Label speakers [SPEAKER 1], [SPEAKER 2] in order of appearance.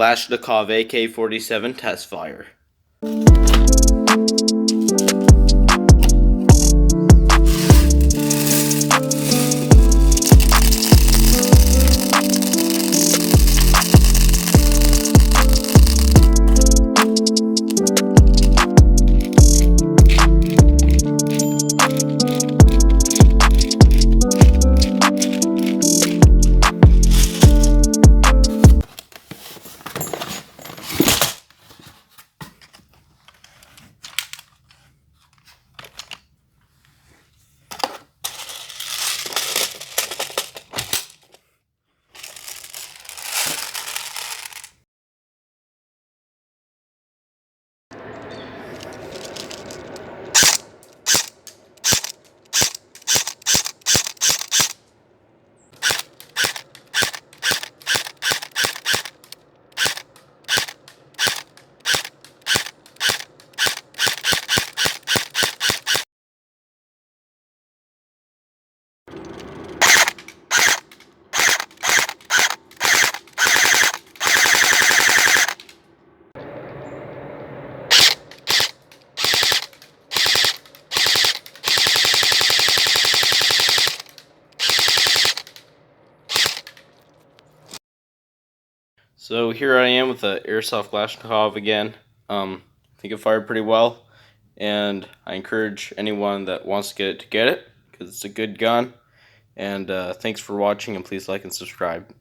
[SPEAKER 1] Kalashnikov AK47 test fire. So here I am with the Airsoft Kalashnikov again. I think it fired pretty well, and I encourage anyone that wants to get it because it's a good gun. And thanks for watching, and please like and subscribe.